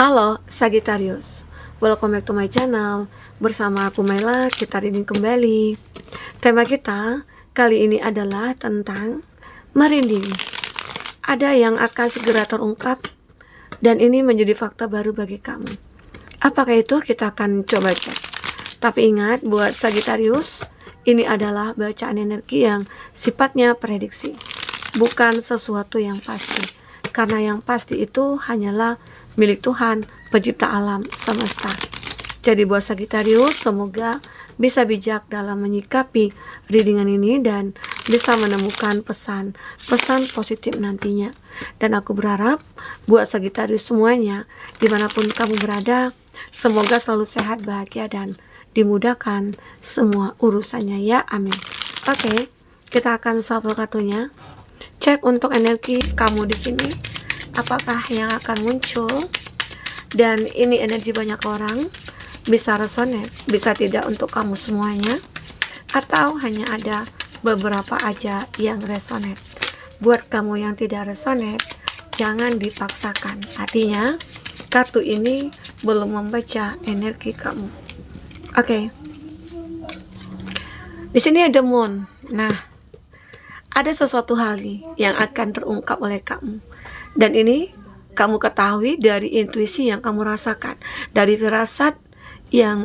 Halo Sagittarius, welcome back to my channel. Bersama aku Maila, kita reading kembali. Tema kita kali ini adalah tentang merinding. Ada yang akan segera terungkap dan ini menjadi fakta baru bagi kamu. Apakah itu? Kita akan coba cek. Tapi ingat, buat Sagittarius, ini adalah bacaan energi yang sifatnya prediksi, bukan sesuatu yang pasti. Karena yang pasti itu hanyalah milik Tuhan, pencipta alam semesta. Jadi buat Sagittarius, semoga bisa bijak dalam menyikapi readingan ini dan bisa menemukan pesan positif nantinya. Dan aku berharap buat Sagittarius semuanya, dimanapun kamu berada, semoga selalu sehat, bahagia, dan dimudahkan semua urusannya ya, amin. Oke, kita akan shuffle kartunya. Cek untuk energi kamu di sini, apakah yang akan muncul. Dan ini energi banyak orang, bisa resonate, bisa tidak untuk kamu semuanya, atau hanya ada beberapa aja yang resonate. Buat kamu yang tidak resonate, jangan dipaksakan. Artinya kartu ini belum membaca energi kamu. Oke. Di sini ada moon. Nah, ada sesuatu hal nih yang akan terungkap oleh kamu. Dan ini kamu ketahui dari intuisi yang kamu rasakan, dari firasat yang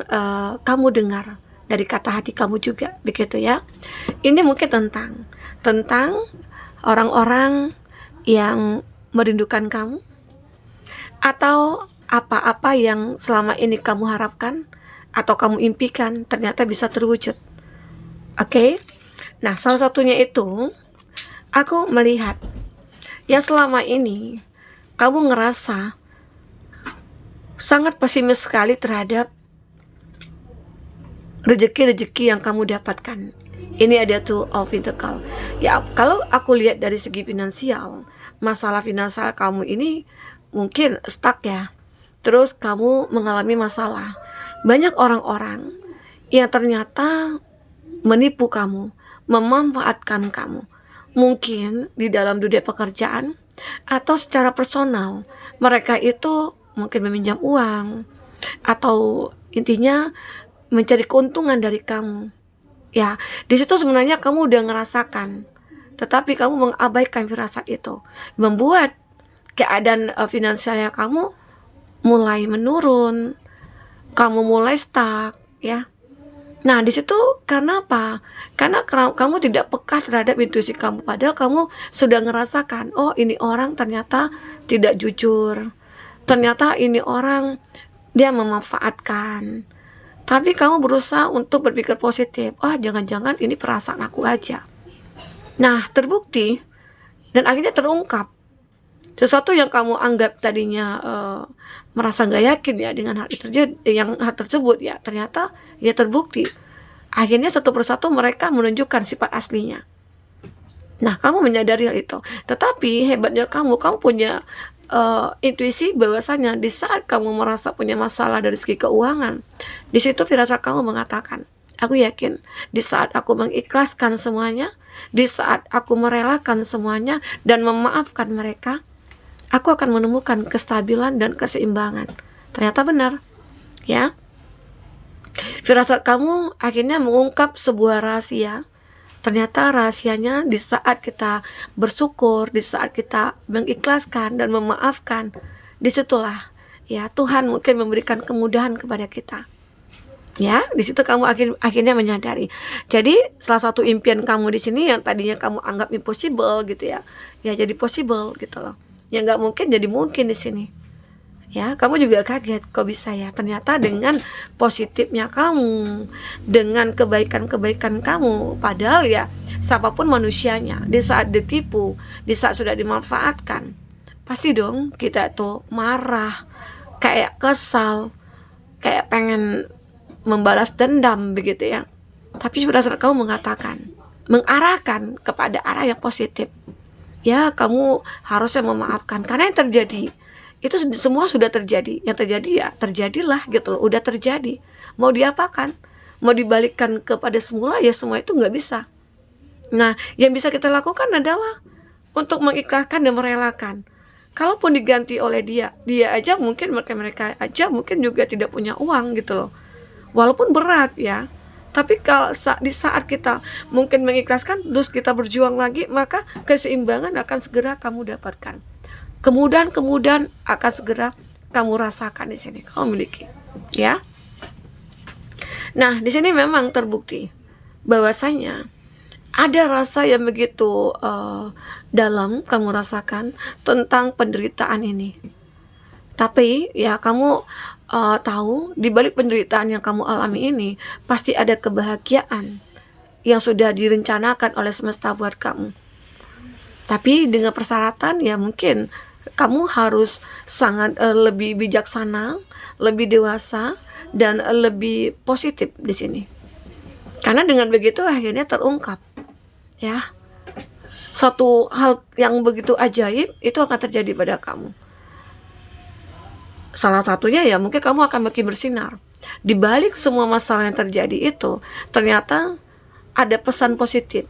kamu dengar, dari kata hati kamu juga, begitu ya. Ini mungkin tentang orang-orang yang merindukan kamu, atau apa-apa yang selama ini kamu harapkan atau kamu impikan ternyata bisa terwujud. Oke? Nah, salah satunya itu aku melihat yang selama ini kamu ngerasa sangat pesimis sekali terhadap rezeki-rezeki yang kamu dapatkan. Ini ada Two of Pentacles. Ya, kalau aku lihat dari segi finansial, masalah finansial kamu ini mungkin stuck ya. Terus kamu mengalami masalah. Banyak orang-orang yang ternyata menipu kamu, memanfaatkan kamu. Mungkin di dalam dunia pekerjaan atau secara personal, mereka itu mungkin meminjam uang atau intinya mencari keuntungan dari kamu. Ya, di situ sebenarnya kamu udah ngerasakan, tetapi kamu mengabaikan firasat itu, membuat keadaan finansialnya kamu mulai menurun, kamu mulai stuck, ya. Nah, di situ karena apa? Karena kamu tidak peka terhadap intuisi kamu. Padahal kamu sudah ngerasakan, oh ini orang ternyata tidak jujur. Ternyata ini orang dia memanfaatkan. Tapi kamu berusaha untuk berpikir positif. Oh, jangan-jangan ini perasaan aku aja. Nah, terbukti dan akhirnya terungkap. Sesuatu yang kamu anggap tadinya merasa nggak yakin ya dengan hal tersebut ya, ternyata ya terbukti. Akhirnya satu persatu mereka menunjukkan sifat aslinya. Nah, kamu menyadari hal itu. Tetapi hebatnya kamu punya intuisi bahwasanya di saat kamu merasa punya masalah dari segi keuangan, di situ firasat kamu mengatakan, aku yakin di saat aku mengikhlaskan semuanya, di saat aku merelakan semuanya dan memaafkan mereka, aku akan menemukan kestabilan dan keseimbangan. Ternyata benar, ya. Firasat kamu akhirnya mengungkap sebuah rahasia. Ternyata rahasianya di saat kita bersyukur, di saat kita mengikhlaskan dan memaafkan, disitulah ya Tuhan mungkin memberikan kemudahan kepada kita. Ya, di situ kamu akhirnya menyadari. Jadi salah satu impian kamu di sini yang tadinya kamu anggap impossible gitu ya, ya jadi possible gitu loh. Yang nggak mungkin jadi mungkin di sini. Ya, kamu juga kaget kok bisa ya. Ternyata dengan positifnya kamu, dengan kebaikan-kebaikan kamu, padahal ya siapapun manusianya, di saat ditipu, di saat sudah dimanfaatkan, pasti dong kita tuh marah, kayak kesal, kayak pengen membalas dendam begitu ya. Tapi berdasarkan kamu mengatakan, mengarahkan kepada arah yang positif. Ya, kamu harusnya memaafkan karena yang terjadi itu semua sudah terjadi. Yang terjadi ya terjadilah gitu loh, udah terjadi. Mau diapakan? Mau dibalikkan kepada semula ya semua itu nggak bisa. Nah, yang bisa kita lakukan adalah untuk mengikhlaskan dan merelakan. kalaupun diganti oleh dia aja mungkin mereka aja mungkin juga tidak punya uang gitu loh. Walaupun berat ya, tapi kalau di saat kita mungkin mengikhlaskan, terus kita berjuang lagi, maka keseimbangan akan segera kamu dapatkan. Kemudahan akan segera kamu rasakan di sini, kamu miliki, ya. Nah, di sini memang terbukti bahwasanya ada rasa yang begitu dalam kamu rasakan tentang penderitaan ini. Tapi ya kamu tahu di balik penderitaan yang kamu alami ini pasti ada kebahagiaan yang sudah direncanakan oleh semesta buat kamu. Tapi dengan persyaratan ya mungkin kamu harus sangat lebih bijaksana, lebih dewasa, dan lebih positif di sini. Karena dengan begitu akhirnya terungkap, ya, suatu hal yang begitu ajaib itu akan terjadi pada kamu. Salah satunya ya mungkin kamu akan makin bersinar. Di balik semua masalah yang terjadi itu, ternyata ada pesan positif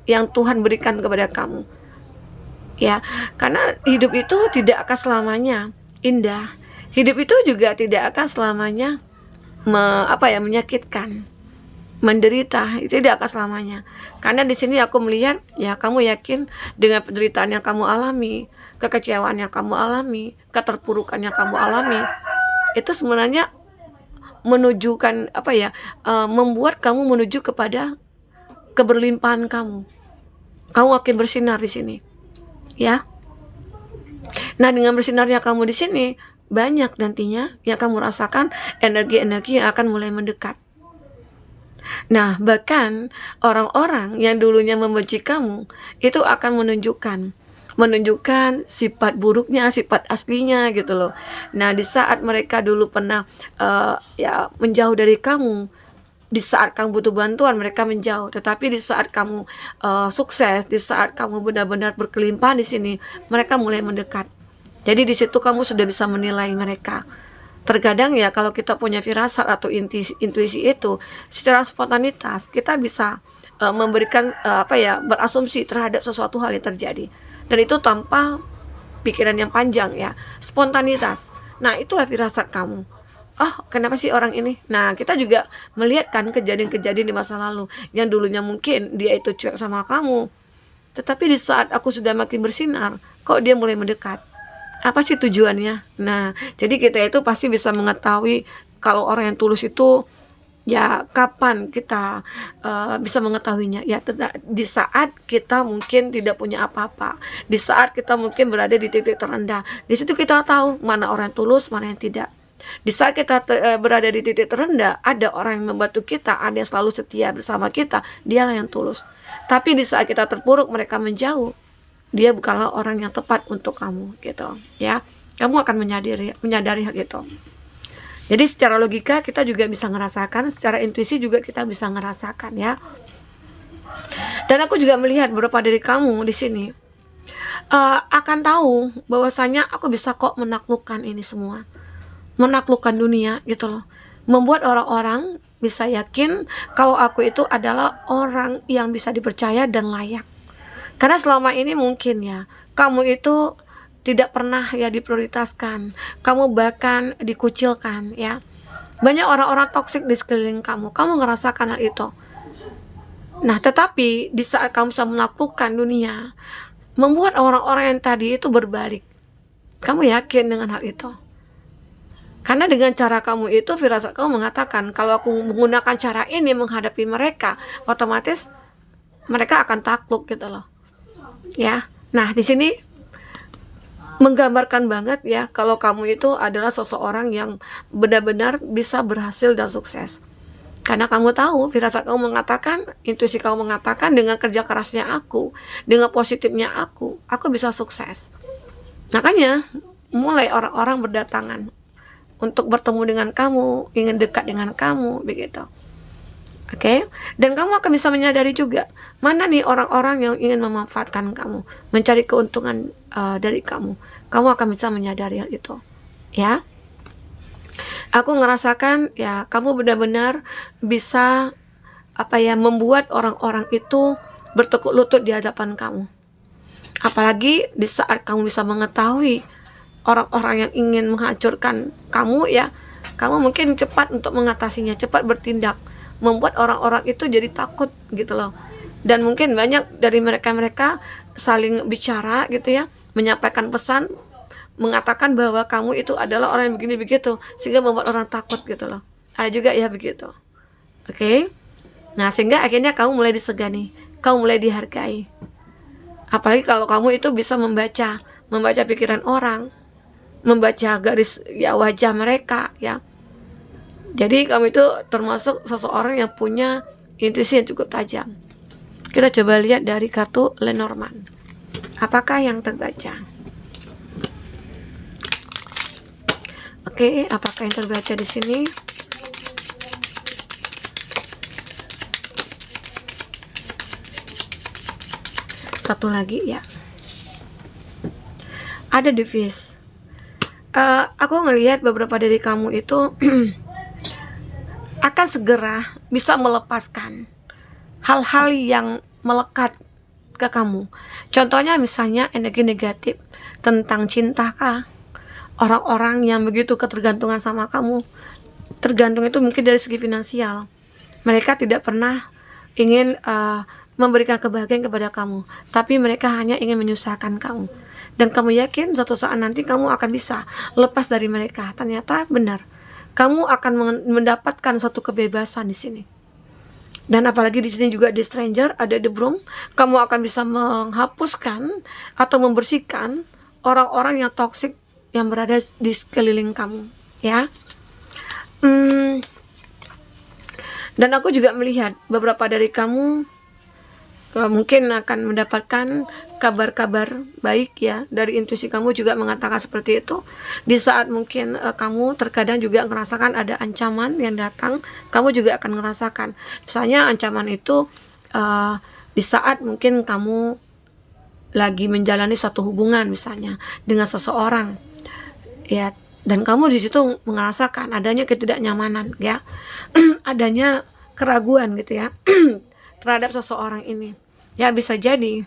yang Tuhan berikan kepada kamu. Ya, karena hidup itu tidak akan selamanya indah. Hidup itu juga tidak akan selamanya menyakitkan, menderita, itu tidak akan selamanya. Karena di sini aku melihat ya kamu yakin dengan penderitaan yang kamu alami, kekecewaan yang kamu alami, keterpurukan yang kamu alami, itu sebenarnya menunjukkan membuat kamu menuju kepada keberlimpahan kamu. Kamu akan bersinar di sini, ya. Nah, dengan bersinarnya kamu di sini, banyak nantinya yang kamu rasakan energi-energi yang akan mulai mendekat. Nah, bahkan orang-orang yang dulunya membenci kamu itu akan menunjukkan sifat buruknya, sifat aslinya gitu loh. Nah, di saat mereka dulu pernah menjauh dari kamu, di saat kamu butuh bantuan mereka menjauh, tetapi di saat kamu sukses, di saat kamu benar-benar berkelimpahan di sini, mereka mulai mendekat. Jadi di situ kamu sudah bisa menilai mereka. Terkadang ya kalau kita punya firasat atau intuisi itu, secara spontanitas kita bisa memberikan berasumsi terhadap sesuatu hal yang terjadi. Dan itu tanpa pikiran yang panjang ya, spontanitas. Nah, itulah firasat kamu. Oh, kenapa sih orang ini? Nah, kita juga melihat kan kejadian-kejadian di masa lalu yang dulunya mungkin dia itu cuek sama kamu. Tetapi di saat aku sudah makin bersinar, kok dia mulai mendekat. Apa sih tujuannya? Nah, jadi kita itu pasti bisa mengetahui kalau orang yang tulus itu ya kapan kita bisa mengetahuinya. Ya di saat kita mungkin tidak punya apa-apa, di saat kita mungkin berada di titik terendah. Di situ kita tahu mana orang yang tulus, mana yang tidak. Di saat kita berada di titik terendah, ada orang yang membantu kita, ada yang selalu setia bersama kita, dialah yang tulus. Tapi di saat kita terpuruk, mereka menjauh, dia bukanlah orang yang tepat untuk kamu gitu ya. Kamu akan menyadari hal itu. Jadi secara logika kita juga bisa ngerasakan, secara intuisi juga kita bisa ngerasakan ya. Dan aku juga melihat beberapa dari kamu di sini akan tahu bahwasanya aku bisa kok menaklukkan ini semua, menaklukkan dunia gitu loh, membuat orang-orang bisa yakin kalau aku itu adalah orang yang bisa dipercaya dan layak. Karena selama ini mungkin ya, kamu itu tidak pernah ya diprioritaskan. Kamu bahkan dikucilkan ya. Banyak orang-orang toksik di sekeliling kamu. Kamu ngerasakan hal itu. Nah, tetapi di saat kamu bisa menaklukkan dunia, membuat orang-orang yang tadi itu berbalik. Kamu yakin dengan hal itu? Karena dengan cara kamu itu, firasat kamu mengatakan, kalau aku menggunakan cara ini menghadapi mereka, otomatis mereka akan takluk gitu loh. Ya, nah di sini menggambarkan banget ya kalau kamu itu adalah seseorang yang benar-benar bisa berhasil dan sukses. Karena kamu tahu, firasat kamu mengatakan, intuisi kamu mengatakan dengan kerja kerasnya aku, dengan positifnya aku bisa sukses. Makanya mulai orang-orang berdatangan untuk bertemu dengan kamu, ingin dekat dengan kamu begitu. Oke, dan kamu akan bisa menyadari juga mana nih orang-orang yang ingin memanfaatkan kamu, mencari keuntungan dari kamu. Kamu akan bisa menyadari hal itu, ya. Aku ngerasakan ya kamu benar-benar bisa membuat orang-orang itu bertekuk lutut di hadapan kamu. Apalagi di saat kamu bisa mengetahui orang-orang yang ingin menghancurkan kamu ya, kamu mungkin cepat untuk mengatasinya, cepat bertindak, membuat orang-orang itu jadi takut gitu loh. Dan mungkin banyak dari mereka-mereka saling bicara gitu ya, menyampaikan pesan, mengatakan bahwa kamu itu adalah orang yang begini begitu, sehingga membuat orang takut gitu loh. Ada juga ya begitu. Oke. Nah, sehingga akhirnya kamu mulai disegani, kamu mulai dihargai. Apalagi kalau kamu itu bisa membaca pikiran orang, membaca garis ya wajah mereka ya. Jadi kamu itu termasuk seseorang yang punya intuisi yang cukup tajam. Kita coba lihat dari kartu Lenormand. Apakah yang terbaca? Oke, apakah yang terbaca di sini? Satu lagi ya. Ada device. Aku ngelihat beberapa dari kamu itu akan segera bisa melepaskan hal-hal yang melekat ke kamu. Contohnya misalnya energi negatif tentang cinta kah? Orang-orang yang begitu ketergantungan sama kamu. Tergantung itu mungkin dari segi finansial. Mereka tidak pernah ingin memberikan kebahagiaan kepada kamu, tapi mereka hanya ingin menyusahkan kamu. Dan kamu yakin suatu saat nanti kamu akan bisa lepas dari mereka. Ternyata benar. Kamu akan mendapatkan satu kebebasan di sini. Dan apalagi di sini juga di Stranger ada The Broom, kamu akan bisa menghapuskan atau membersihkan orang-orang yang toksik yang berada di sekeliling kamu, ya. Dan aku juga melihat beberapa dari kamu mungkin akan mendapatkan kabar-kabar baik ya, dari intuisi kamu juga mengatakan seperti itu. Di saat mungkin kamu terkadang juga merasakan ada ancaman yang datang, kamu juga akan merasakan. Misalnya ancaman itu di saat mungkin kamu lagi menjalani suatu hubungan misalnya dengan seseorang ya, dan kamu di situ merasakan adanya ketidaknyamanan ya, adanya keraguan gitu ya terhadap seseorang ini. Ya bisa jadi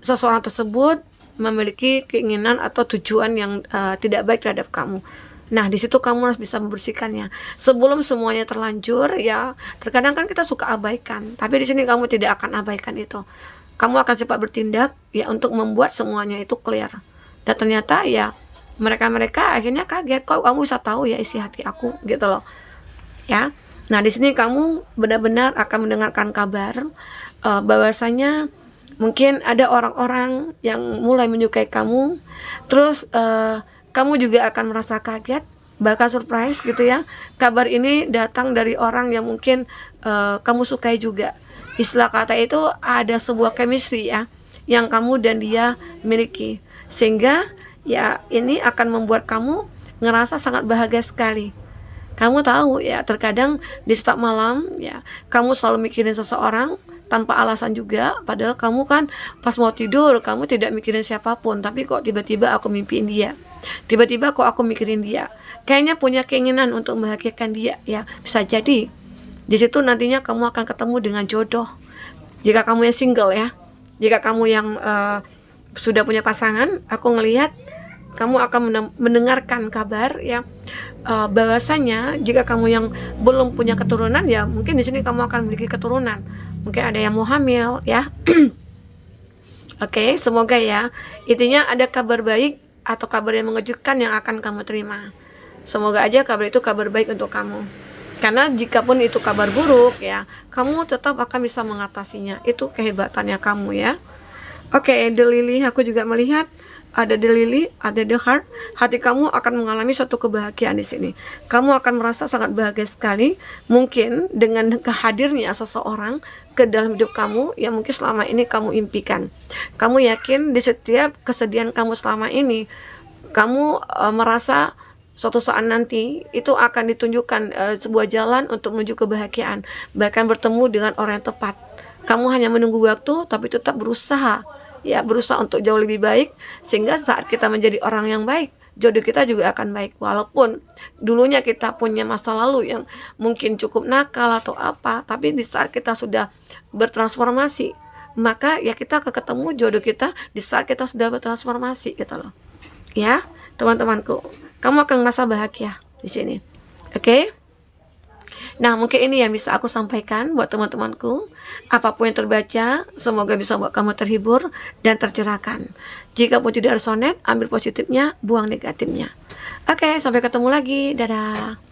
seseorang tersebut memiliki keinginan atau tujuan yang tidak baik terhadap kamu. Nah, di situ kamu harus bisa membersihkannya sebelum semuanya terlanjur ya. Terkadang kan kita suka abaikan, tapi di sini kamu tidak akan abaikan itu. Kamu akan cepat bertindak ya untuk membuat semuanya itu clear. Dan ternyata ya mereka akhirnya kaget, kok kamu bisa tahu ya isi hati aku gitu loh. Ya. Nah, di sini kamu benar-benar akan mendengarkan kabar bahwasanya mungkin ada orang-orang yang mulai menyukai kamu. Terus kamu juga akan merasa kaget, bahkan surprise gitu ya. Kabar ini datang dari orang yang mungkin kamu sukai juga. Istilah kata itu ada sebuah chemistry ya yang kamu dan dia miliki. Sehingga ya ini akan membuat kamu ngerasa sangat bahagia sekali. Kamu tahu ya, terkadang di setiap malam ya kamu selalu mikirin seseorang tanpa alasan juga, padahal kamu kan pas mau tidur kamu tidak mikirin siapapun, tapi kok tiba-tiba aku mimpiin dia, tiba-tiba kok aku mikirin dia, kayaknya punya keinginan untuk membahagiakan dia ya. Bisa jadi di situ nantinya kamu akan ketemu dengan jodoh. Jika kamu yang single ya, jika kamu yang sudah punya pasangan, aku ngelihat kamu akan mendengarkan kabar ya bahwasanya jika kamu yang belum punya keturunan ya mungkin di sini kamu akan memiliki keturunan, mungkin ada yang mau hamil ya. Oke, semoga ya intinya ada kabar baik atau kabar yang mengejutkan yang akan kamu terima. Semoga aja kabar itu kabar baik untuk kamu, karena jikapun itu kabar buruk ya kamu tetap akan bisa mengatasinya. Itu kehebatannya kamu ya. Oke, The Lily, aku juga melihat ada The Lily, ada The Heart. Hati kamu akan mengalami suatu kebahagiaan di sini. Kamu akan merasa sangat bahagia sekali, mungkin dengan kehadirnya seseorang ke dalam hidup kamu yang mungkin selama ini kamu impikan. Kamu yakin di setiap kesedihan kamu selama ini, kamu merasa suatu saat nanti itu akan ditunjukkan sebuah jalan untuk menuju kebahagiaan, bahkan bertemu dengan orang yang tepat. Kamu hanya menunggu waktu, tapi tetap berusaha untuk jauh lebih baik, sehingga saat kita menjadi orang yang baik, jodoh kita juga akan baik. Walaupun dulunya kita punya masa lalu yang mungkin cukup nakal atau apa, tapi di saat kita sudah bertransformasi, maka ya kita akan ketemu jodoh kita di saat kita sudah bertransformasi gitu loh ya. teman-temanku. Kamu akan merasa bahagia di sini. Oke? Nah, mungkin ini yang bisa aku sampaikan buat teman-temanku. Apapun yang terbaca, semoga bisa buat kamu terhibur dan tercerahkan. Jika pun tidak resonate, ambil positifnya, buang negatifnya. Oke, sampai ketemu lagi. Dadah.